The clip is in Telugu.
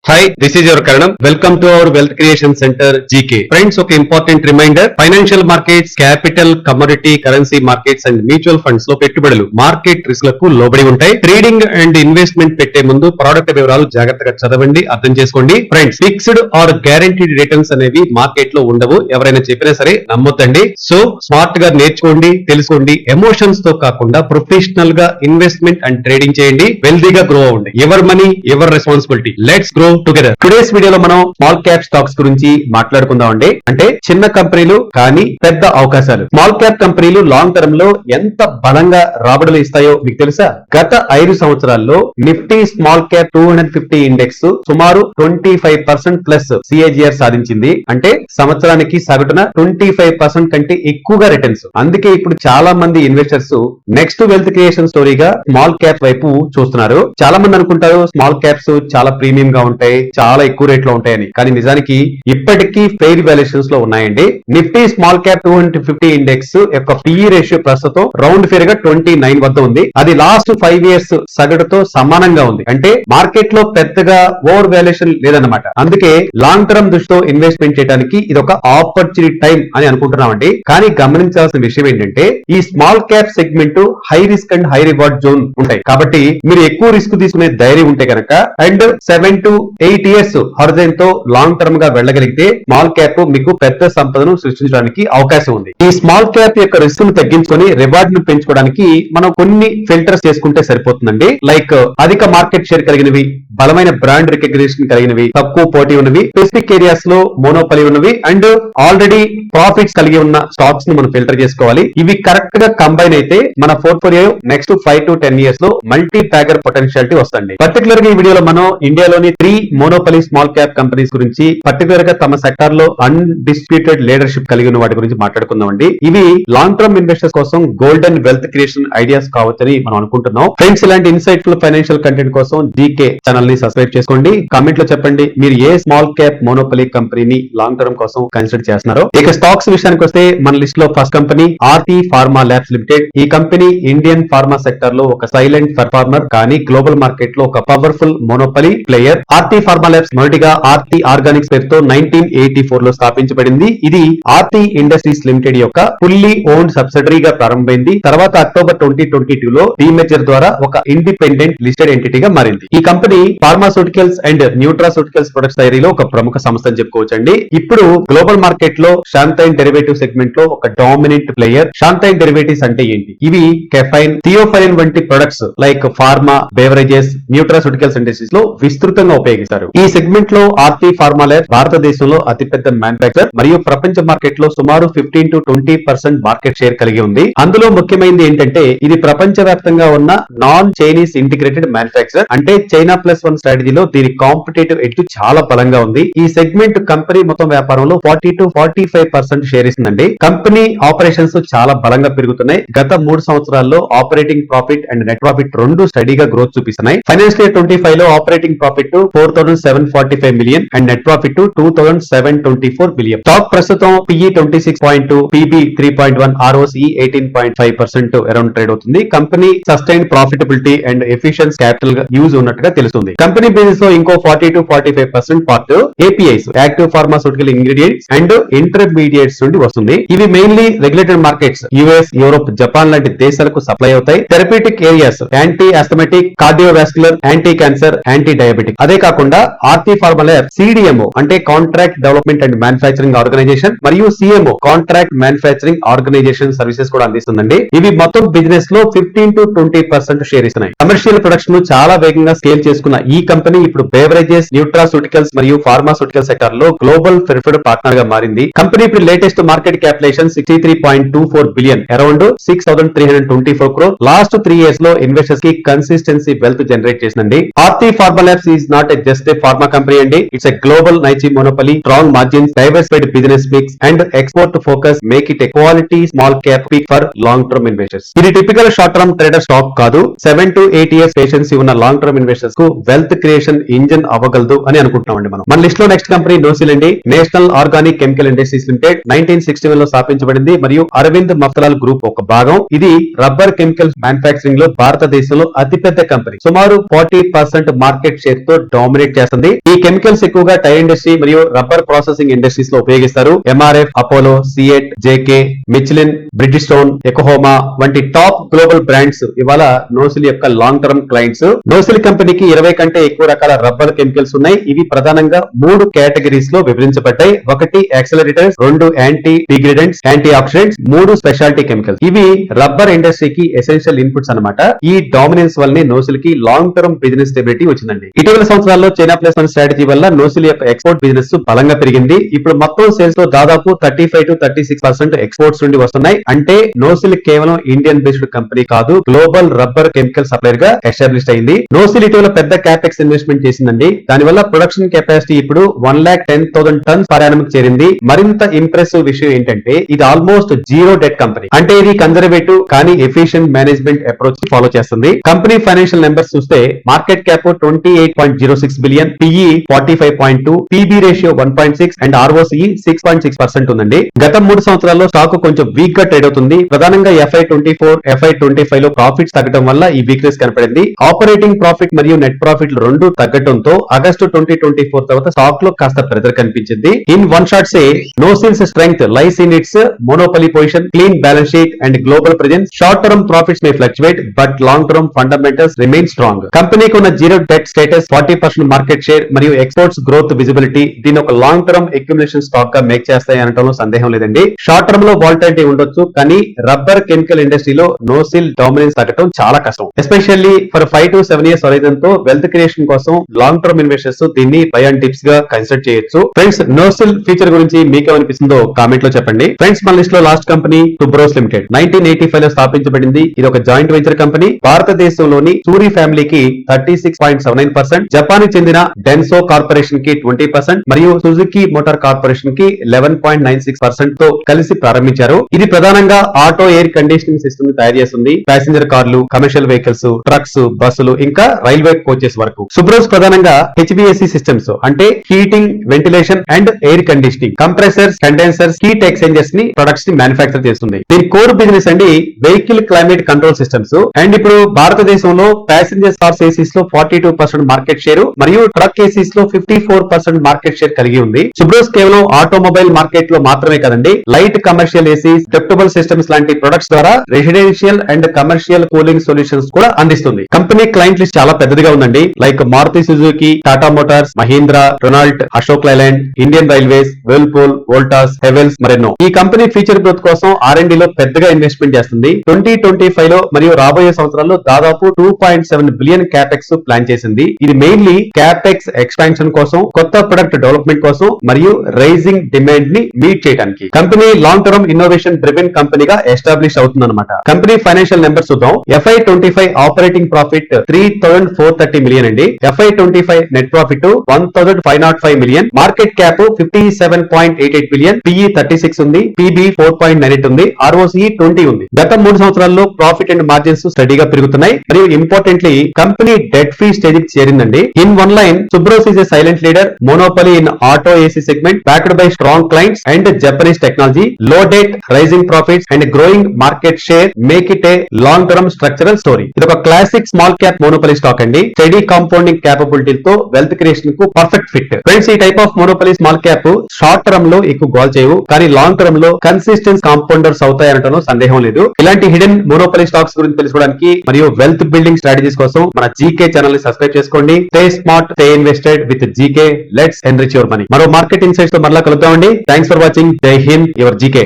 Hi, this is your Karanam. Welcome to our Wealth Creation Center GK. Friends, ఒక important reminder, financial markets, capital, commodity, currency markets and mutual funds లో పెట్టుబడులు మార్కెట్ రిస్క్ లకు లోబడి ఉంటాయి. ట్రేడింగ్ అండ్ ఇన్వెస్ట్మెంట్ పెట్టే ముందు ప్రోడక్ట్ వివరాలు జాగ్రత్తగా చదవండి, అర్థం చేసుకోండి. Friends, fixed or guaranteed returns అనేవి మార్కెట్ లో ఉండవు. ఎవరైనా చెప్పినా సరే నమ్మొద్దండి. సో స్మార్ట్ గా నేర్చుకోండి, తెలుసుకోండి. ఎమోషన్స్ తో కాకుండా ప్రొఫెషనల్ గా ఇన్వెస్ట్మెంట్ అండ్ ట్రేడింగ్ చేయండి. వెల్దీగా గ్రో అవ్వండి. Ever money ever responsibility. Let's grow together. Today's వీడియోలో మనం స్మాల్ క్యాప్ స్టాక్స్ గురించి మాట్లాడుకుందాం అండి. అంటే చిన్న కంపెనీలు కానీ పెద్ద అవకాశాలు. స్మాల్ క్యాప్ కంపెనీలు లాంగ్ టర్మ్ లో ఎంత బలంగా రాబడులు ఇస్తాయో మీకు తెలుసా? గత 5 సంవత్సరాల్లో నిఫ్టీ స్మాల్ క్యాప్ 250 ఇండెక్స్ సుమారు 25% ప్లస్ సిఏజిఆర్ సాధించింది. అంటే సంవత్సరానికి సగటున 25% కంటే ఎక్కువగా రిటర్న్స్. అందుకే ఇప్పుడు చాలా మంది ఇన్వెస్టర్స్ నెక్స్ట్ వెల్త్ క్రియేషన్ స్టోరీగా స్మాల్ క్యాప్ వైపు చూస్తున్నారు. చాలా మంది అనుకుంటారు స్మాల్ క్యాప్స్ చాలా ప్రీమియం గా ఉంటాయి, చాలా ఎక్కువ రేట్ లో ఉంటాయని. కానీ నిజానికి ఇప్పటికీ ఫెయిర్ వాల్యుయేషన్స్ లో ఉన్నాయండి. నిఫ్టీ స్మాల్ క్యాప్ 250 ఇండెక్స్ యొక్క పిఈ రేషియో ప్రస్తుతం రౌండ్ ఫేర్ గా 29 వద్ద ఉంది. అది లాస్ట్ 5 ఇయర్స్ సగటుతో సమానంగా ఉంది. అంటే మార్కెట్ లో పెద్దగా ఓవర్ వాల్యుయేషన్ లేదన్నమాట. అందుకే లాంగ్ టర్మ్ దృష్టితో ఇన్వెస్ట్మెంట్ చేయడానికి ఇది ఒక ఆపర్చునిటీ టైం అని అనుకుంటున్నామండి. కానీ గమనించాల్సిన విషయం ఏంటంటే ఈ small cap segment high risk and high reward zone ఉంటాయి. కాబట్టి మీరు ఎక్కువ రిస్క్ తీసుకునే ధైర్యం ఉంటే కనుక అండ్ 7 to 8 ఇయర్స్ హరిజన్ తో లాంగ్ టర్మ్ గా వెళ్ళగలిగితే స్మాల్ క్యాప్ మీకు పెద్ద సంపదను సృష్టించడానికి అవకాశం ఉంది. ఈ స్మాల్ క్యాప్ యొక్క రిస్క్ ను తగ్గించుకొని రివార్డ్ ను పెంచుకోవడానికి మనం కొన్ని ఫిల్టర్స్ చేసుకుంటే సరిపోతుందండి. లైక్ అధిక మార్కెట్ షేర్ కలిగినవి, బలమైన బ్రాండ్ రికగ్నిషన్ కలిగినవి, తక్కువ పోటీ ఉన్నవి, స్పెసిఫిక్ ఏరియాస్ లో మోనోపలి ఉన్నవి అండ్ ఆల్రెడీ ప్రాఫిట్స్ కలిగి ఉన్న స్టాక్స్ ని మనం ఫిల్టర్ చేసుకోవాలి. ఇవి కరెక్ట్ గా కంబైన్ అయితే మన పోర్ట్ఫోలియో నెక్స్ట్ 5 to 10 ఇయర్స్ లో మల్టీ ప్యాగర్ పొటెన్షియాలిటీ వస్తుంది. పర్టికులర్ గా ఈ వీడియోలో మనం ఇండియాలోని 3 మోనోపలి స్మాల్ క్యాప్ కంపెనీస్ గురించి, పర్టికులర్ గా తమ సెక్టార్ లో అన్డిస్ప్యూటెడ్ లీడర్షిప్ కలిగి ఉన్న వాటి గురించి మాట్లాడుకుందామండి. ఇవి లాంగ్ టర్మ్ ఇన్వెస్టర్స్ కోసం గోల్డెన్ వెల్త్ క్రియేషన్ ఐడియాస్ కావచ్చని మనం అనుకుంటున్నాం. ఫ్రెండ్స్, ఇలాంటి ఇన్సైట్ఫుల్ ఫైనాన్షియల్ కంటెంట్ కోసం జీకే ఛానల్ ని సబ్స్క్రైబ్ చేసుకోండి. కామెంట్ లో చెప్పండి మీరు ఏ స్మాల్ క్యాప్ మోనోపలి కంపెనీని లాంగ్ టర్మ్ కోసం కన్సిడర్ చేస్తున్నారో. ఇక స్టాక్స్ విషయానికి వస్తే మన లిస్ట్ లో first company RT pharma labs limited. ఈ కంపెనీ ఇండియన్ ఫార్మా సెక్టర్ లో ఒక సైలెంట్ పర్ఫార్మర్ కానీ గ్లోబల్ మార్కెట్ లో ఒక powerful monopoly player. RT pharma labs మొదటిగా ఆర్టీ ఆర్గానిక్స్ పేరుతో 1984 లో స్థాపించబడింది. ఇది ఆర్టీ ఇండస్ట్రీస్ లిమిటెడ్ యొక్క ఫుల్లీ ఓన్డ్ సబ్సిడరీగా ప్రారంభమైంది. తర్వాత అక్టోబర్ 2022 లో డీమెర్జర్ ద్వారా ఒక ఇండిపెండెంట్ లిస్టెడ్ ఎంటిటీగా మారింది. ఈ company pharmaceuticals and nutraceuticals products తయారీలో ఒక ప్రముఖ సంస్థ అని చెప్పుకోవచ్చండి. ఇప్పుడు గ్లోబల్ మార్కెట్ లో షాంతైన్ డెరివేటివ్ సెగ్మెంట్ లో ఒక డామినెంట్ ప్లేయర్. షాంతైన్ డెరివేటివ్స్ అంటే ఏంటి? ఇవి కెఫైన్, థియోఫైలిన్ వంటి products like pharma, beverages, nutraceuticals industries లో విస్తృతంగా ఉపయోగిస్తారు. ఈ సెగ్మెంట్ లో ఆర్టీ ఫార్మా ల్యాబ్ భారతదేశంలో అతిపెద్ద మ్యానుఫాక్చర్ మరియు ప్రపంచ మార్కెట్ లో సుమారు 15 to 20% మార్కెట్ షేర్ కలిగి ఉంది. అందులో ముఖ్యమైనది ఏంటంటే ఇది ప్రపంచ వ్యాప్తంగా ఉన్న నాన్ చైనీస్ ఇంటిగ్రేటెడ్ మ్యానుఫాక్చర్. అంటే చైనా +1 స్ట్రాటజీలో దీని కాంపిటేటివ్ ఎడ్జ్ చాలా బలంగా ఉంది. ఈ సెగ్మెంట్ కంపెనీ మొత్తం వ్యాపారంలో 40 to 45% షేర్ ఇస్తుందండి. కంపెనీ ఆపరేషన్స్ చాలా బలంగా పెరుగుతున్నాయి. గత 3 సంవత్సరాల్లో operating profit and net profit రెండు స్టడీగా గ్రోత్ చూపిస్తున్నాయి. ఫైనాన్షియల్ ఇయర్ 25 లో operating profit 4,745 million and net profit 2,724 billion. Stock ప్రస్తుతం PE 26.2, PB 3.1, ROC 18.5% around trade అవుతుంది. Company sustain profitability and efficiency capital use ఉన్నట్టుగా తెలుస్తుంది. కంపెనీ బిజినెస్ లో ఇంకో 40 to 45% part APIs, active pharmaceutical ingredients and intermediates నుండి వస్తుంది. ఇవి mainly regulated markets US, Europe, Japan లాంటి దేశాలకు సప్లై అవుతాయి. Therapeutic areas anti asthmatic, cardiovascular, anti cancer, anti diabetic. అదే కాకుండా ఆర్టీ ఫార్మా ల్యాబ్ సిడిఎంఓ అంటే contract development and manufacturing organisation మరియు CMO contract manufacturing organisation services కూడా అందిస్తుందండి. ఇవి మొత్తం బిజినెస్ లో 15 to 20% షేర్ ఇస్తున్నాయి. కమర్షియల్ ప్రొడక్ట్స్ ను చాలా వేగంగా స్కేల్ చేసుకున్న ఈ కంపెనీ ఇప్పుడు బెవరేజెస్, న్యూట్రాస్యూటికల్స్ మరియు ఫార్మాస్యూటికల్ సెక్టర్ లో గ్లోబల్ ప్రిఫర్డ్ పార్ట్నర్ గా మారింది. కంపెనీ ఇప్పుడు latest market capitalization 63.24 billion, around 6,324 crore. Last 3 years లో ఇన్వెస్టర్స్ కి కన్సిస్టెన్సీ వెల్త్ జనరేట్ చేసిందండి. Aarti pharma labs is not just a pharma company అండి. It's a global niche monopoly, strong margins, diversified business mix and export focus make it a quality small cap pick for long term investors. ఇది typical short term trader stock కాదు. 7 to 8 ఇయర్స్ పేషెన్సీ ఉన్న లాంగ్ టర్మ్ ఇన్వెస్టర్స్ కు వెల్త్ క్రియేషన్ ఇంజన్ అవ్వగలదు అని అనుకుంటున్నామండి మనం. మన లిస్ట్ లో నెక్స్ట్ కంపెనీ నోసిల్ అండి. National organic chemical industries limited 1961 లో స్థాపించబడింది మరియు అరవింద్ మఫ్తలాల్ గ్రూప్ ఒక భాగం. ఇది రబ్బర్ కెమికల్ మ్యానుఫాక్చరింగ్ లో భారతదేశంలో అతిపెద్ద కంపెనీ. సుమారు 40% మార్కెట్ షేర్ తో డామినేట్ చేస్తుంది. ఈ కెమికల్స్ ఎక్కువగా టైర్ ఇండస్ట్రీ మరియు రబ్బర్ ప్రాసెసింగ్ ఇండస్ట్రీస్ లో ఉపయోగిస్తారు. ఎంఆర్ఎఫ్, అపోలో, సిఎట్, జేకే, మిచ్లిన్, బ్రిడ్జిస్టోన్, ఎకోహోమా వంటి టాప్ గ్లోబల్ బ్రాండ్స్ ఇవాళ నోసిల్ యొక్క లాంగ్ టర్మ్ క్లయింట్స్. నోసిల్ కంపెనీకి 20 కంటే ఎక్కువ రకాల రబ్బర్ కెమికల్స్ ఉన్నాయి. ఇవి ప్రధానంగా 3 కేటగిరీస్ లో విభజించబడ్డాయి. 1 accelerators, 2 anti degradants, antioxidants, 3 speciality chemicals. ఇవి రబ్బర్ ఇండస్ట్రీకి ఎసెన్షియల్ ఇన్పుట్స్ అన్నమాట. ఈ డామినెన్స్ వల్లనే నోసిల్ కి లాంగ్ టర్మ్ బిజినెస్ స్టెబిలిటీ వచ్చిందండి. ఇటీవల సంవత్సరాల్లో చైనా ప్లస్ 1 స్ట్రాటజీ వల్ల నోసిల్ యొక్క ఎక్స్పోర్ట్ బిజినెస్ బలంగా పెరిగింది. ఇప్పుడు మొత్తం సేల్స్ లో దాదాపు 35 to 36% ఎక్స్పోర్ట్స్ నుండి వస్తున్నాయి. అంటే నోసిల్ కేవలం ఇండియన్ బేస్డ్ కంపెనీ కాదు, గ్లోబల్ రబ్బర్ కెమికల్ సప్లైర్ గా ఎస్టాబ్లిష్ అయింది. నోసిల్ ఇటీవల పెద్ద క్యాపెక్స్ ఇన్వెస్ట్మెంట్ చేసిందండి. దానివల్ల ప్రొడక్షన్ కెపాసిటీ ఇప్పుడు 1,10,000 టన్స్ పర్ యానం చేరింది. మరింత ఇంప్రెసివ్ విషయం ఏంటంటే ఇది ఆల్మోస్ట్ జీరో డెట్ కంపెనీ. అంటే ఇది కన్జర్వేటివ్ కానీ ఎఫిషియెంట్ మేనేజ్మెంట్ అప్రోచ్ ఫాలో చేస్తుంది. కంపెనీ ఫైనాన్షియల్ నెంబర్స్ చూస్తే market cap 28.06 billion, PE 45.2, PB ratio 1.6 and ROCE 6.6% ఉందండి. గత 3 సంవత్సరాల్లో స్టాక్ కొంచెం వీక్ గా ట్రేడ్ అవుతుంది. ప్రధానంగా FY24, FY25 లో ప్రాఫిట్స్ తగ్గడం వల్ల ఈ వీక్నెస్ కనపడింది. ఆపరేటింగ్ ప్రాఫిట్ మరియు నెట్ ప్రాఫిట్ రెండు తగ్గడంతో ఆగస్టు 2024 తర్వాత స్టాక్ లో కాస్త ప్రెజర్ కనిపించింది. In one shot say Nocil's strength lies in its monopoly position, clean balance sheet and global presence. Short term profits may fluctuate but long term fundamentals remain strong. కంపెనీకి ఉన్న zero debt status, 40% market share మరియు ఎక్స్పోర్ట్స్ గ్రోత్ విజిబిలిటీ దీని ఒక లాంగ్ టర్మ్ అక్యుములేషన్ స్టాక్ గా మేక్ చేస్తాయి అనడంలో సందేహం లేదండి. షార్ట్ టర్మ్ లో వాలటిలిటీ ఉండొచ్చు, కానీ రబ్బర్ కెమికల్ ఇండస్ట్రీలో నోసిల్ డామినెన్స్ తగ్గడం చాలా కష్టం. Especially for 5 to 7 years horizon తో వెల్త్ క్రియేషన్ కోసం లాంగ్ టర్మ్ ఇన్వెస్టర్స్ దీన్ని బై అండ్ టిప్స్ గా కన్సిడర్ చేయొచ్చు. ఫ్రెండ్స్, నోసిల్ ఫ్యూచర్ గురించి మీకేమనిపిస్తుందో కామెంట్ లో చెప్పండి. ఫ్రెండ్స్, మన లిస్ట్ లో లాస్ట్ కంపెనీ టుబ్రోస్ లిమిటెడ్ 1985 లో స్థాపించబడింది. ఇది ఒక జాయింట్ వెంచర్ కంపెనీ. భారతదేశంలోని సూరి ఫ్యామిలీకి 36.79%, జపాన్ కి చెందిన డెన్సో కార్పొరేషన్ కి 20% మరియు సుజుకి మోటార్ కార్పొరేషన్ కి 11.96% తో కలిసి ప్రారంభించారు. ఇది ప్రధానంగా ఆటో ఎయిర్ కండిషనింగ్ సిస్టమ్ తయారు చేస్తుంది. ప్యాసింజర్ కార్లు, కమర్షియల్ వెహికల్స్, ట్రక్స్, బస్సులు ఇంకా రైల్వే కోచెస్ వరకు. సుబ్రోస్ ప్రధానంగా హెచ్బిఎస్సి సిస్టమ్స్ అంటే heating, ventilation and air conditioning, compressors, condensers, heat exchangers ని ప్రొడక్ట్స్ ని మ్యానుఫ్యాక్చర్ చేస్తుంది. దీని కోర్ బిజినెస్ అండి vehicle climate control systems. And ఇప్పుడు భారతదేశంలో ప్యాసింజర్ కార్స్ ఏసీస్ లో 42% మార్కెట్ షేర్ మరియు ట్రక్ ఏసీస్ లో 54% మార్కెట్ షేర్ కలిగి ఉంది. సుబ్రోస్ కేవలం ఆటోమొబైల్ మార్కెట్ లో మాత్రమే కదండి, light commercial ACs, ductable systems లాంటి ప్రొడక్ట్స్ ద్వారా residential and commercial cooling solutions కూడా అందిస్తుంది. కంపెనీ క్లయింట్ లిస్ట్ చాలా పెద్దదిగా ఉందండి. Like Maruti Suzuki, Tata Motors, Mahindra, Renault, Ashok Leyland, Indian Railways, Whirlpool, Voltas, Havells మరెన్నో. ఈ కంపెనీ ఫ్యూచర్ గ్రోత్ కోసం R&D లో పెద్దగా ఇన్వెస్ట్మెంట్ చేస్తుంది. 2025 లో మరియు రాబోయే సంవత్సరాల్లో దాదాపు 2.7 బిలియన్ క్యాపెక్స్ ప్లాన్ చేసింది. ఇది మెయిన్లీ క్యాపెక్స్ ఎక్స్పాన్షన్ కోసం, కొత్త ప్రొడక్ట్ డెవలప్మెంట్ కోసం మరియు రైజింగ్ డిమాండ్ ని మీట్ చేయడానికి. Company long term innovation driven కంపెనీగా ఎస్టాబ్లిష్ అవుతుందన్నమాట. కంపెనీ ఫైనాన్షియల్ నెంబర్స్ చూద్దాం. FY25 ఆపరేటింగ్ ప్రాఫిట్ 3,430 మిలియన్ అండి. FY25 net profit 1,505 million. Market cap 57.88 billion. PE 36 ఉంది. పీబీ 4.98 ఉంది. ఆర్ఓసిఈ 20 ఉంది. గత 3 సంవత్సరాల్లో ప్రాఫిట్ అండ్ మార్జిన్స్ స్టడీగా పెరుగుతున్నాయి మరియు importantly company debt free stage కి చేరిందండి. In one line, Subros is a silent leader, monopoly in auto AC segment, backed by strong clients and Japanese technology, low debt, rising profits and growing market share make it a long term structural story. ఇది ఒక classic small cap monopoly stock అండి. స్టడీ కాంపౌండింగ్ క్యాపబిలిటీ తో వెల్త్ క్రియేషన్ కు పర్ఫెక్ట్ ఫిట్. ఫ్రెండ్స్, ఈ type of monopoly small cap short term లో ఎక్కువ గోల్ చేయవు, కానీ లాంగ్ టర్మ్ లో కన్సిస్టెంట్ కాంపౌండర్స్ అవుతాయనటంలో సందేహం లేదు. ఇలాంటి హిడెన్ మోనోపలీ స్టాక్స్ గురించి తెలుసుకోవడానికి మరియు వెల్త్ బిల్డింగ్ స్ట్రాటజీస్ కోసం మన జీకే ఛానల్ ని సబ్స్క్రైబ్ చేసుకోండి. Stay smart, stay invested with GK. Let's enrich your money. మరో మార్కెట్ ఇన్సైట్స్ తో మరలా కలుద్దామండి. Thanks for watching. జై హింద్, యువర్ జీకే.